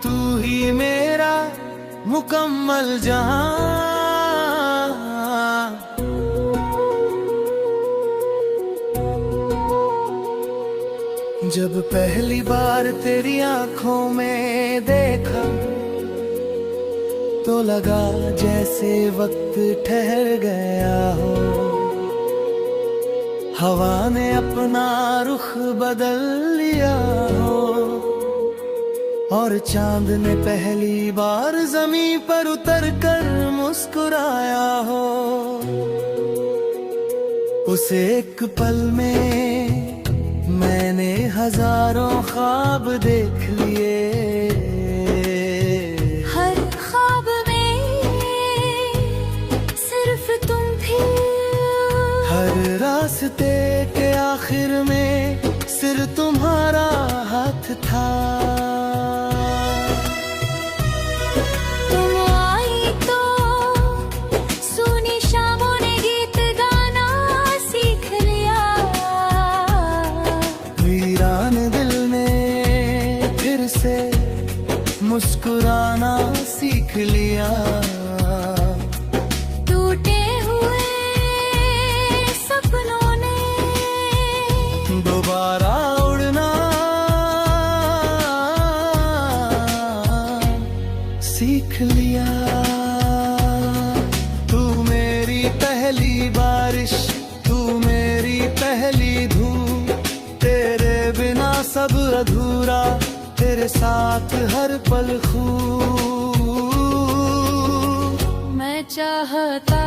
तू ही मेरा मुकम्मल जहां। जब पहली बार तेरी आंखों में देखा तो लगा जैसे वक्त ठहर गया हो। हवा ने अपना रुख बदल लिया हो और चांद ने पहली बार जमीन पर उतर कर मुस्कुराया हो। उस एक पल में मैंने हजारों ख्वाब देख लिए। हर ख्वाब में सिर्फ तुम थे। हर रास्ते के आखिर में सिर्फ तुम्हारा हाथ था। तुम आई तो सुनी शामों ने गीत गाना सीख लिया। वीरान दिल ने फिर से मुस्कुराना सीख लिया। टूटे हुए सपनों ने दोबारा उड़ना सीख लिया। तू मेरी पहली बारिश, तू मेरी पहली धूप। तेरे बिना सब अधूरा, तेरे साथ हर पल खूब। मैं चाहता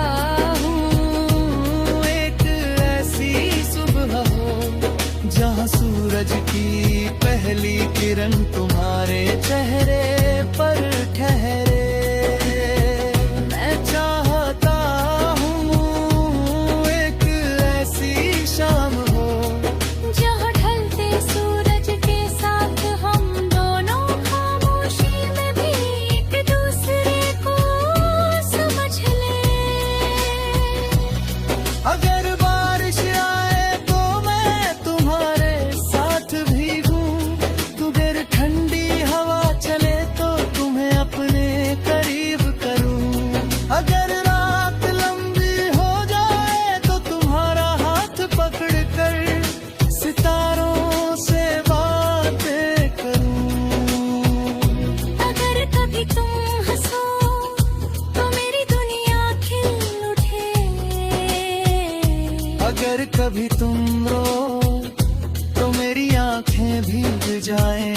हूँ एक ऐसी सुबह हो जहाँ सूरज की पहली किरण तुम्हारे चेहरे पर ठहरे। मैं चाहता हूँ एक ऐसी शाम हो जहाँ ढलते सूरज के साथ हम दोनों खामोशी में भी एक दूसरे को समझ लें। अगर बारिश आए तो मैं तुम्हारे साथ भीगूं। अगर ठंडी हवा चले तो तुम्हें अपने करीब करूं। अगर रात लंबी हो जाए तो तुम्हारा हाथ पकड़ कर सितारों से बातें करूं। अगर कभी तुम हंसो तो मेरी दुनिया खिल उठे। अगर कभी तुम रो तो मेरी आंखें भीग जाएं।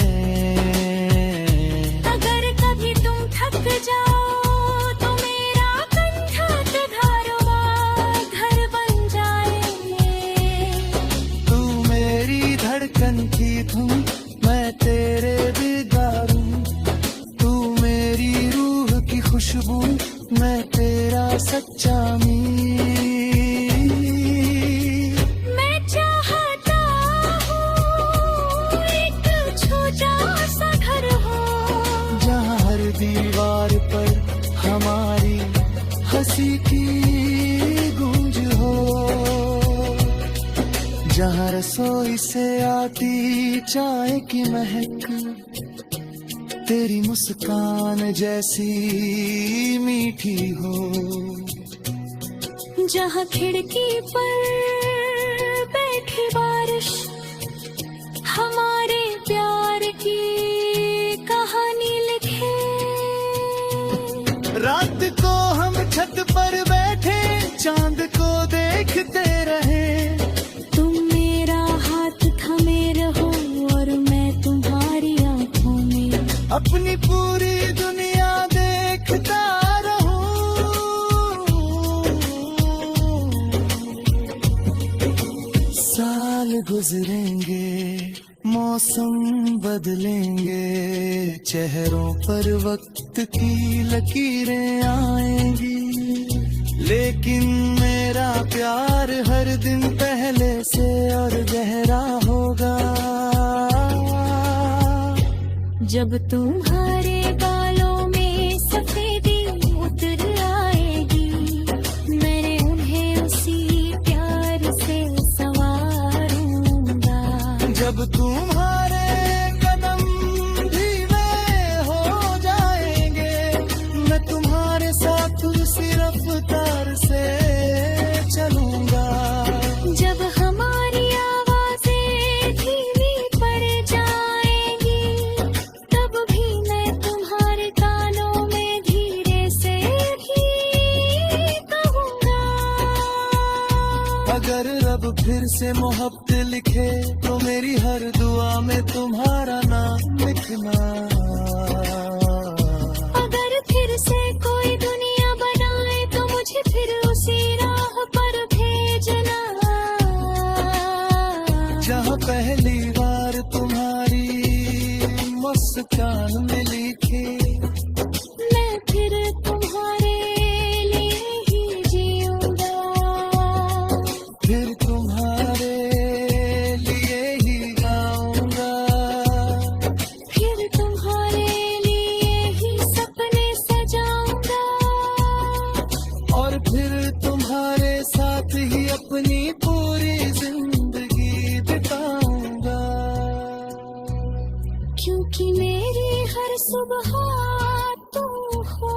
अगर कभी तुम थक जाओ तो मेरा कंठा धारुआ घर बन जाए। तू मेरी धड़कन की धुन, मैं तेरे दीदारू। तू मेरी रूह की खुशबू, मैं तेरा सच्चा मीर। मैं चाहता हूँ एक छोटा सा घर हो जहाँ हर दीवार पर हमारी हंसी की गूंज हो। जहाँ रसोई से आती चाय की महक तेरी मुस्कान जैसी मीठी हो। जहाँ खिड़की पर बैठी बारिश हमारे प्यार की कहानी लिखे। रात को हम छत पर बैठे चांद को देखते रहे। तुम मेरा हाथ थामे रहो और मैं तुम्हारी आंखों में अपनी पूरी दुनिया देखता रहूं। साल गुजरेंगे, मौसम बदलेंगे, चेहरों पर वक्त की लकीरें आएंगी। लेकिन मेरा प्यार हर दिन पहले से और गहरा होगा। जब तुम्हारे बालों में सफेदी उतर आएगी, मैंने उन्हें से मोहब्बत लिखे तो मेरी हर दुआ में तुम्हारा नाम लिखना। अगर फिर से कोई दुनिया बनाए तो मुझे फिर उसी राह पर भेजना। जहाँ पहली बार तुम्हारी मुस्कान मिली थी, मैं फिर तुम्हारे लिए ही जीऊंगा। फिर तुम्हारे लिए ही गाऊंगा। फिर तुम्हारे लिए ही सपने सजाऊंगा। और फिर तुम्हारे साथ ही अपनी पूरी जिंदगी बिताऊंगा। क्योंकि मेरी हर सुबह तुम हो,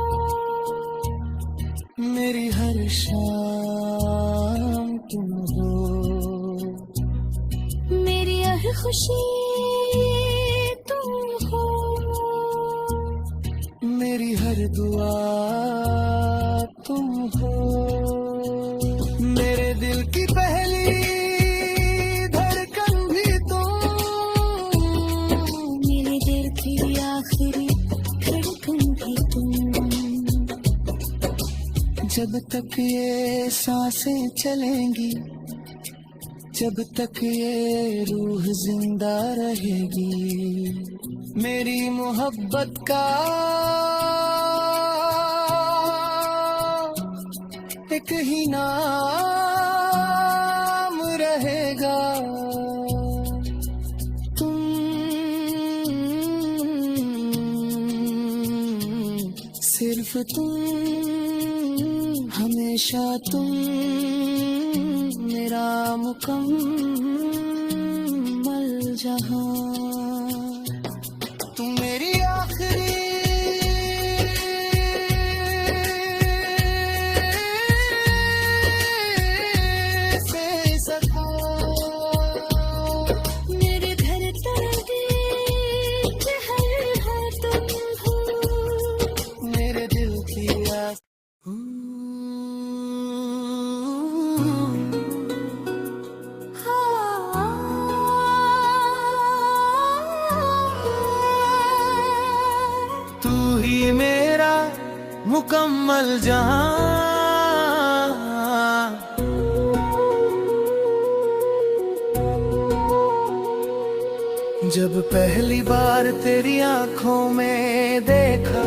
मेरी हर शाम तुम हो, मेरी हर खुशी तुम हो, मेरी हर दुआ तुम हो। मेरे दिल की पहली धड़कन भी तुम, मेरे दिल की आखिरी धड़कन भी तुम। जब तक ये सांसें चलेंगी, जब तक ये रूह जिंदा रहेगी, मेरी मोहब्बत का एक ही नाम रहेगा, तुम। सिर्फ तुम, हमेशा तुम, मेरा मुकम्मल जहां। तुम मेरी आखिरी से सखा, मेरे धड़कन के जहर है तुम हो, मेरे दिल की आस। तू ही मेरा मुकम्मल जहां। जब पहली बार तेरी आंखों में देखा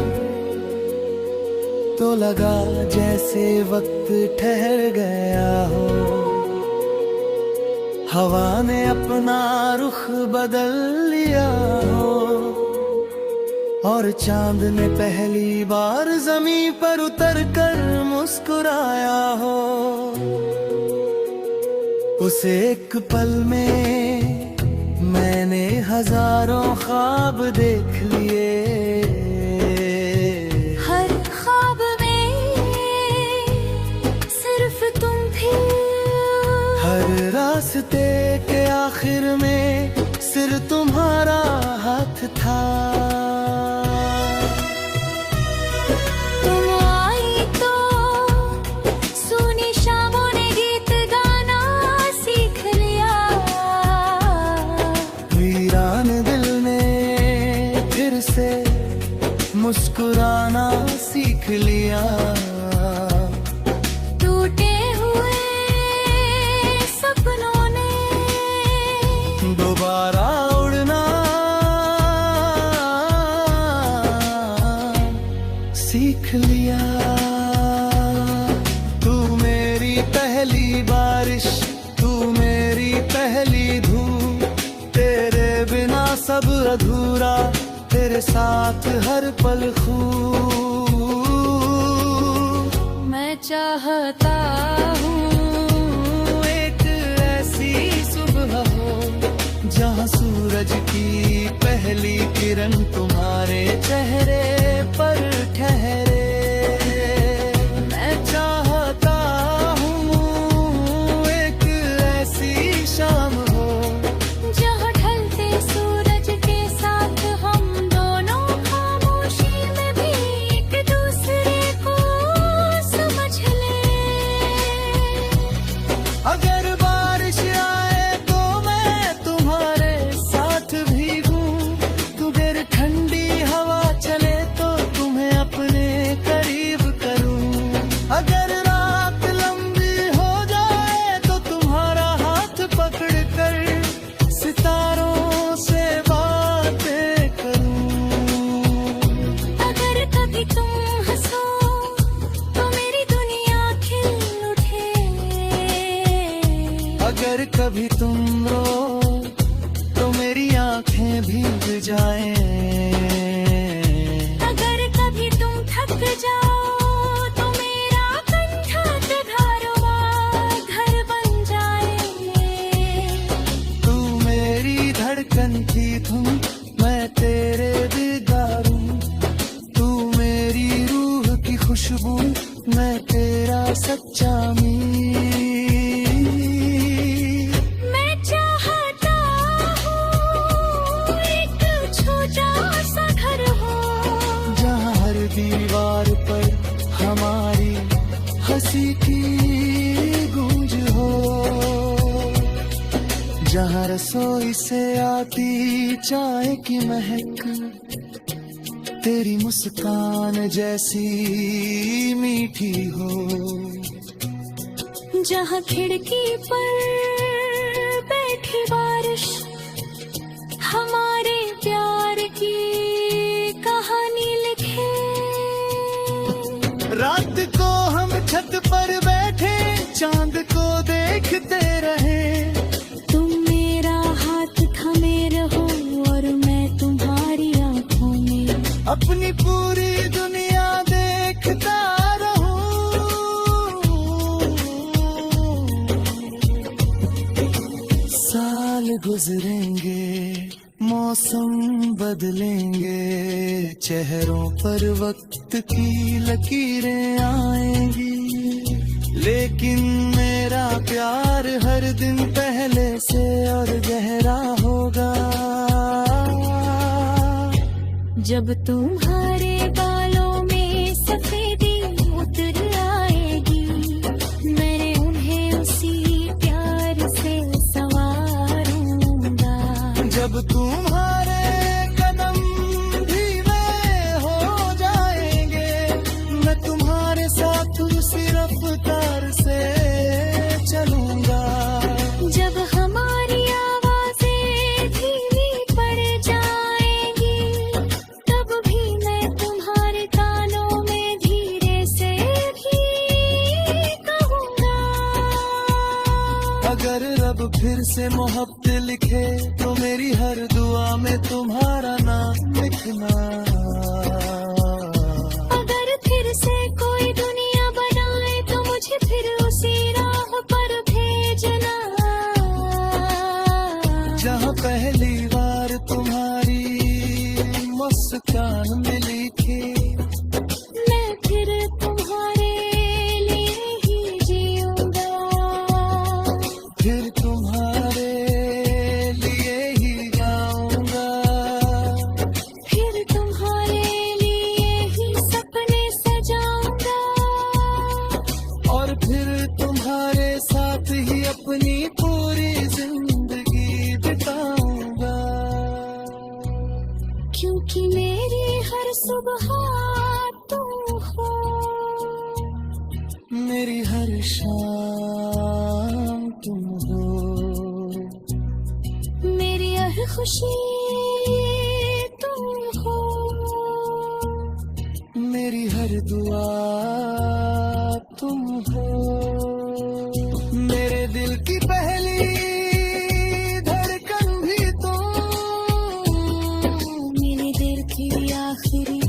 तो लगा जैसे वक्त ठहर गया हो। हवा ने अपना रुख बदल लिया हो और चांद ने पहली बार जमीन पर उतर कर मुस्कुराया हो। उसे एक पल में मैंने हजारों ख्वाब देख लिए। हर ख्वाब में सिर्फ तुम थे, हर रास्ते के आखिर में सिर्फ तुम्हारा हाथ था। तुम आई तो सुनी शामों ने गीत गाना सीख लिया। वीरान दिल ने फिर से मुस्कुराना सीख लिया। टूटे हुए सपनों ने दोबारा उड़ना सीख लिया। तू मेरी पहली बारिश, तू मेरी पहली धूप, तेरे बिना सब अधूरा, तेरे साथ हर पल खूब। मैं चाहता हूँ एक ऐसी सुबह हो जहाँ सूरज की पहली किरण तुम्हारे चेहरे पर ठहरे। मैं चाहता हूँ एक ऐसी शाम हो जहाँ ढलते सूरज के साथ हम दोनों खामोशी में भी एक दूसरे को समझ लें। अगर बारिश आए खुशबू, मैं तेरा सच्चा मीर। मैं चाहता हूँ एक छोटा सा घर हो, जहाँ हर दीवार पर हमारी हंसी की गूंज हो, जहाँ रसोई से आती चाय की महक तेरी मुस्कान जैसी मीठी हो, जहाँ खिड़की पर बैठी बारिश हमारे प्यार की कहानी लिखे। रात को हम छत पर बैठे चांद को देखते रहे, तुम मेरा हाथ थामे रहो और मैं तुम्हारी आंखों में अपनी पूरी दुनिया देखता रहूं। साल गुजरेंगे, मौसम बदलेंगे, चेहरों पर वक्त की लकीरें आएंगी, लेकिन मेरा प्यार हर दिन पहले से और गहरा होगा। जब तुम्हारे बालों में सफेदी उतर आएगी, मैंने उन्हें उसी प्यार से संवारूंगा। जब तुम्हारे कदम धीमे हो जाएंगे, मैं तुम्हारे साथ उसी रफ्तार से चलूंगा। जब हमारी आवाजें धीमी पड़ जाएंगी, तब भी मैं तुम्हारे कानों में धीरे से भी कहूंगा। अगर रब फिर से मोहब्बत लिखे तो मेरी हर दुआ में तुम्हारा नाम लिखना। अगर फिर से कोई दुनिया बनाए तो मुझे फिर उसी राह पर भेजना, जहाँ पहली बार तुम्हारी मुस्कान मिली थी, मैं फिर तुम्हारे लिए ही जीऊंगा। फिर तुम्हारे लिए ही गाऊंगा, फिर तुम्हारे लिए ही सपने सजाऊंगा, और फिर तुम्हारे साथ ही अपनी पूरी जिंदगी बिताऊंगा। क्योंकि मेरी हर सुबह तुम हो, मेरी हर शाम तुम हो, मेरी हर खुशी तुम हो, मेरी हर दुआ तुम हो, मेरे दिल की पहली धड़कन भी तुम, मेरे दिल की आखिरी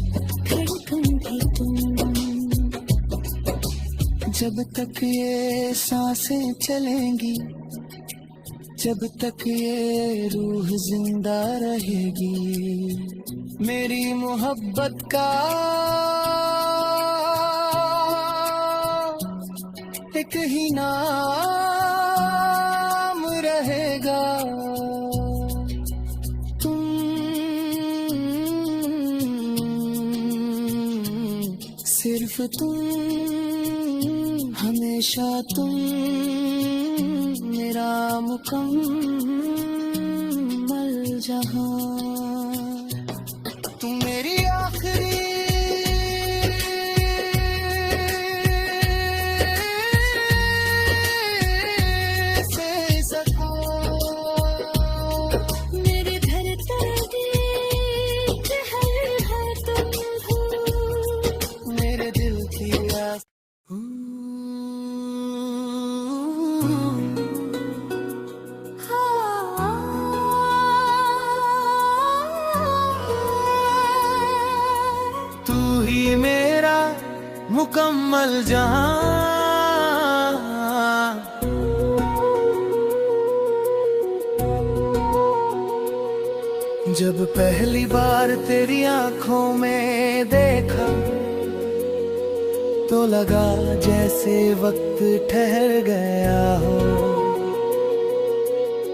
धड़कन भी तुम। जब तक ये सांसें चलेंगी, जब तक ये रूह जिंदा रहेगी, मेरी मोहब्बत का एक ही नाम रहेगा, तुम। सिर्फ तुम, हमेशा तुम, मेरा मुकम्मल जहां। तुम मेरी आखिरी से सको, मेरे धड़कन के हर तुम हो, मेरे दिल की आस। तू ही मेरा मुकम्मल जहां, जब पहली बार तेरी आंखों में देखा तो लगा जैसे वक्त ठहर गया हो।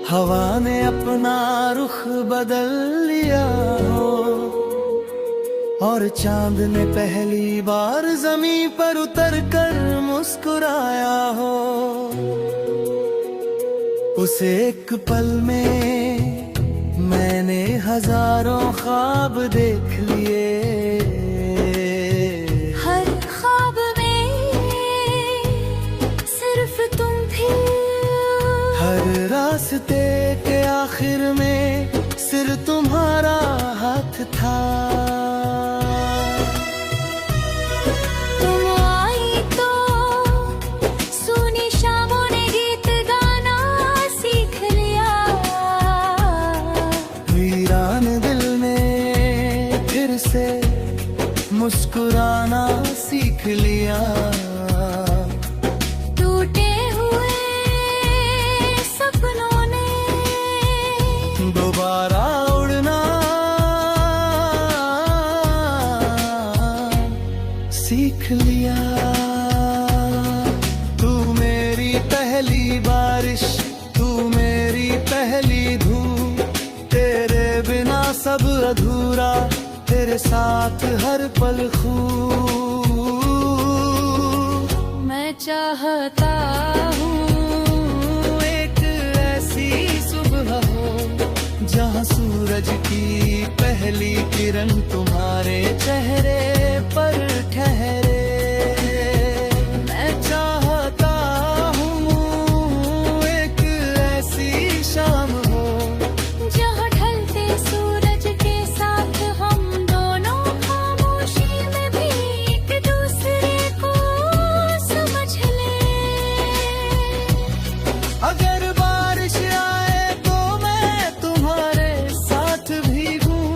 हवा ने अपना रुख बदल लिया हो और चांद ने पहली बार जमीन पर उतर कर मुस्कुराया हो। उस एक पल में मैंने हजारों ख्वाब देख लिए। हर ख्वाब में सिर्फ तुम थे। हर रास्ते के आखिर में सिर्फ तुम्हारा हाथ था। तुम आई तो सुनी शामों ने गीत गाना सीख लिया। वीरान दिल ने फिर से मुस्कुराना सीख लिया। टूटे हुए सपनों ने दोबारा उड़ना सीख लिया। तू मेरी पहली बारिश, तू मेरी पहली धूप। तेरे बिना सब अधूरा, तेरे साथ हर पल खूब। मैं चाहता हूँ एक ऐसी सुबह हो जहाँ सूरज की पहली किरण तुम्हारे चेहरे पर ठहरे। मैं चाहता हूँ एक ऐसी शाम हो जहाँ ढलते सूरज के साथ हम दोनों खामोशी में भी एक दूसरे को समझ लें। अगर बारिश आए तो मैं तुम्हारे साथ भीगूं।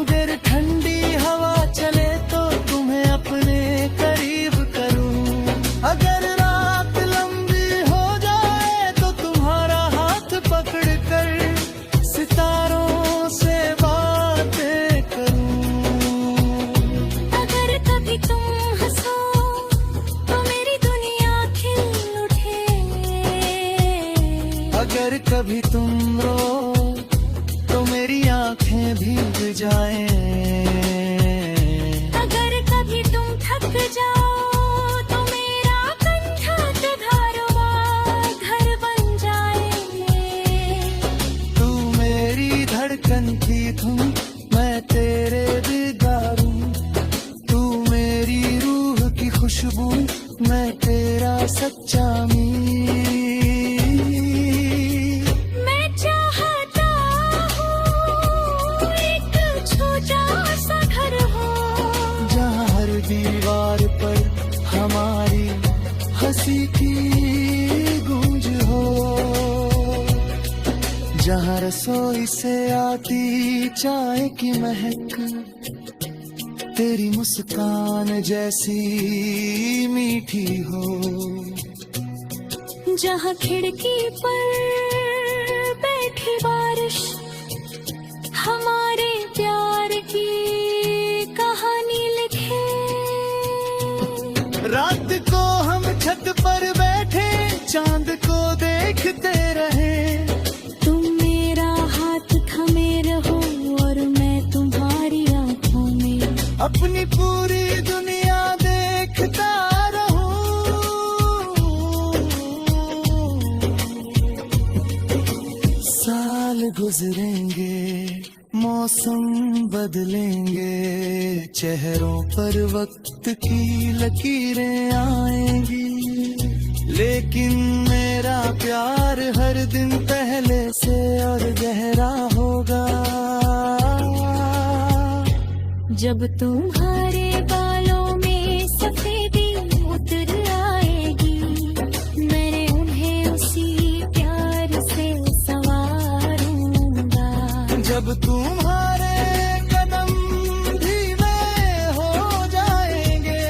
अगर ठंडी हवा चले तो तुम्हें अपने करीब करूं। अगर रात लंबी हो जाए तो तुम्हारा हाथ पकड़ कर सितारों से बातें करूं। अगर कभी तुम हंसो तो मेरी दुनिया खिल उठे। अगर कभी तुम रो तो मेरी आंखें भीग जाएं। अगर कभी तुम थक जाओ तो मेरा कंठा धारवा घर बन जाए। तू मेरी धड़कन की धुन, मैं तेरे दीदारू। तू मेरी रूह की खुशबू, मैं तेरा सच्चा मीर। मैं चाहता हूँ एक छोटा सा घर हो जहाँ हर दीवार पर हमारी हंसी की गूंज हो। जहाँ रसोई से आती चाय की महक तेरी मुस्कान जैसी मीठी हो। जहाँ खिड़की पर बैठी बारिश हमारे प्यार की कहानी लिखे। रात को हम छत पर बैठे चांद को देखते रहे। तुम मेरा हाथ थमे रहो और मैं तुम्हारी आंखों में अपनी पूरी दुनिया देखता रहूं। साल गुजरेंगे, मौसम बदलेंगे, चेहरों पर वक्त की लकीरें आएंगी। लेकिन मेरा प्यार हर दिन पहले से और गहरा होगा। जब तुम्हारे बालों में सफेदी उतर आएगी मैंने उन्हें उसी प्यार से संवारूंगा। जब तुम्हारे कदम धीमे हो जाएंगे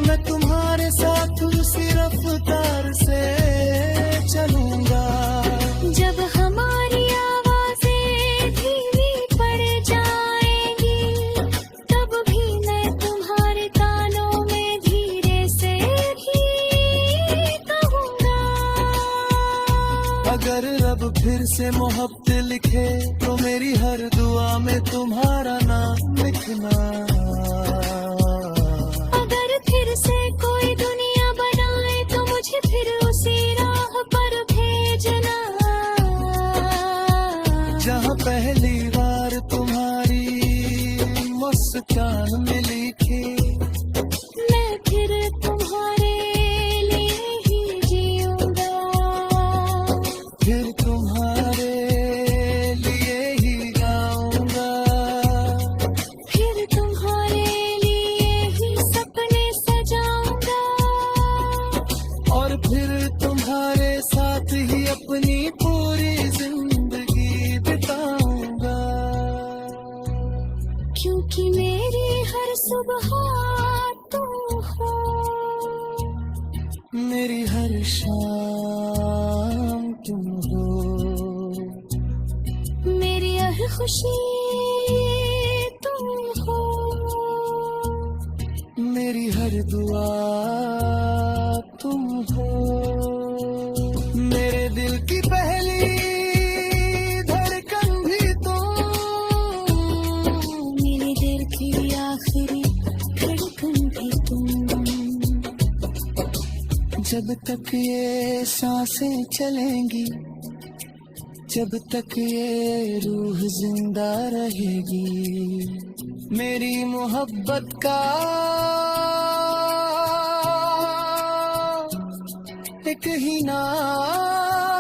मैं तुम्हारे साथ उसी रफ्तार से चलूंगा। जब हमारी आवाजें धीमी पड़ जाएंगी तब भी मैं तुम्हारे से मोहब्बत लिखे तो मेरी हर दुआ में तुम्हारा नाम लिखना। अगर फिर से कोई दुनिया बनाए तो मुझे फिर उसी राह पर भेजना। जहाँ पहली बार तुम्हारी मुस्कान मिली थी, मैं फिर तुम्हारे लिए ही जीऊंगा। फिर तुम्हारे लिए ही गाऊंगा। फिर तुम्हारे लिए ही सपने सजाऊंगा। और फिर तुम्हारे साथ ही अपनी पूरी जिंदगी बिताऊंगा। क्योंकि मेरी हर सुबह तुम हो, मेरी हर शाम तुम हो, मेरी हर खुशी तुम हो, मेरी हर दुआ तुम हो। मेरे दिल की पहली धड़कन भी तुम, मेरे दिल की आखिरी धड़कन भी तुम। जब तक ये सांसें चलेंगी, जब तक ये रूह जिंदा रहेगी, मेरी मोहब्बत का एक ही नाम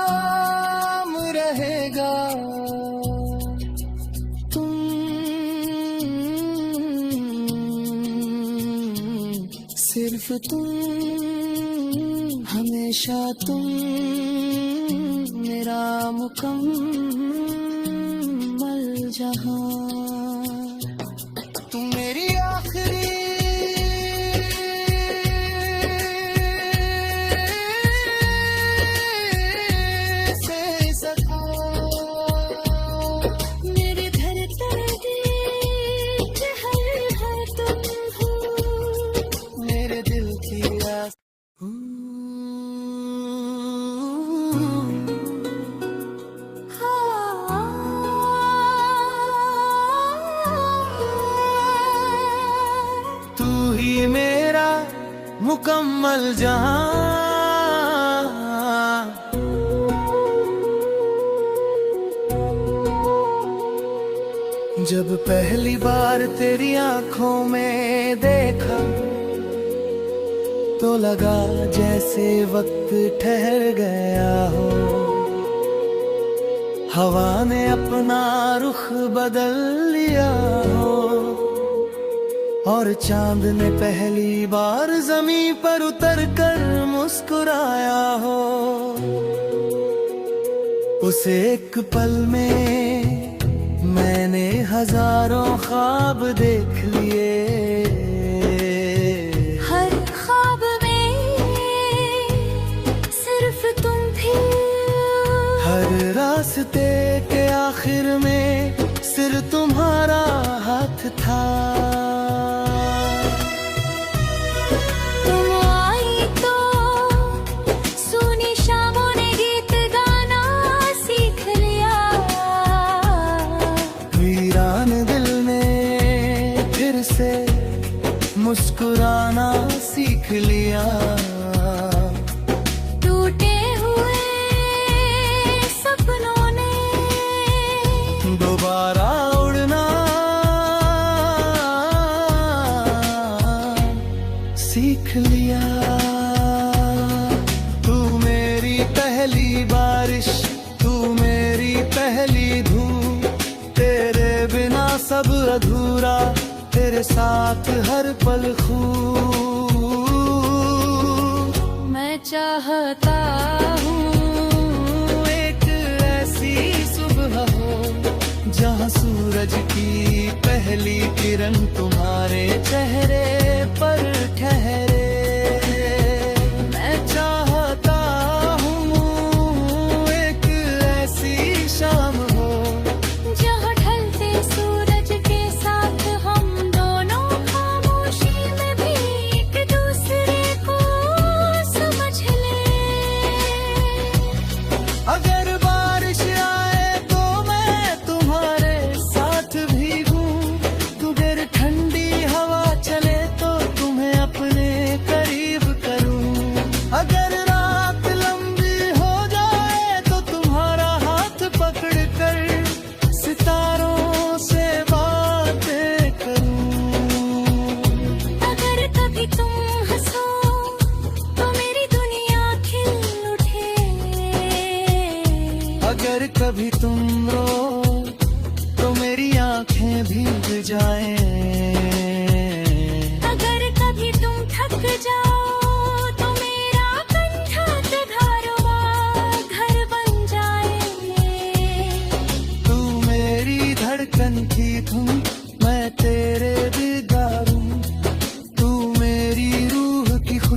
रहेगा, तुम। सिर्फ तुम, हमेशा तुम, मेरा मुकम्मल जहां। तुम मेरी आखिरी से सखा, मेरे धड़कन दिल हर तुम हो, मेरे दिल की आस। तू ही मेरा मुकम्मल जहां। जब पहली बार तेरी आंखों में देखा तो लगा जैसे वक्त ठहर गया हो। हवा ने अपना रुख बदल लिया हो और चांद ने पहली बार जमीन पर उतर कर मुस्कुराया हो। उसे एक पल में मैंने हजारों ख्वाब देख लिए। हर ख्वाब में सिर्फ तुम थे, हर रास्ते के आखिर में सिर्फ तुम्हारा हाथ था। तुम आई तो सुनी शामों ने गीत गाना सीख लिया। वीरान दिल ने फिर से मुस्कुराना सीख लिया। टूटे हुए सपनों ने दोबारा उड़ना सीख लिया। तू मेरी पहली बारिश, तू मेरी पहली धूप, तेरे बिना सब अधूरा, तेरे साथ हर पल खूब। मैं चाहता हूँ एक ऐसी सुबह हो जहाँ सूरज की पहली किरण तुम्हारे चेहरे पर ठहरे। मैं चाहता हूँ एक ऐसी शाम हो जहाँ ढलते सूरज के साथ हम दोनों खामोशी में भी एक दूसरे को समझ लें। अगर बारिश आ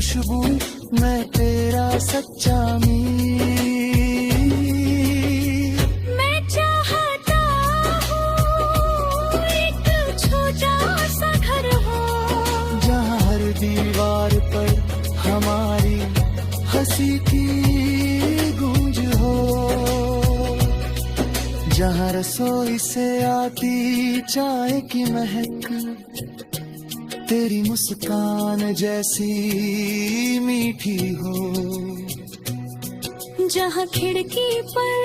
खुशबू, मैं तेरा सच्चा मीर। मैं चाहता हूँ एक छोटा सा घर हो, जहाँ हर दीवार पर हमारी हंसी की गूंज हो, जहाँ रसोई से आती चाय की महक तेरी मुस्कान जैसी मीठी हो, जहाँ खिड़की पर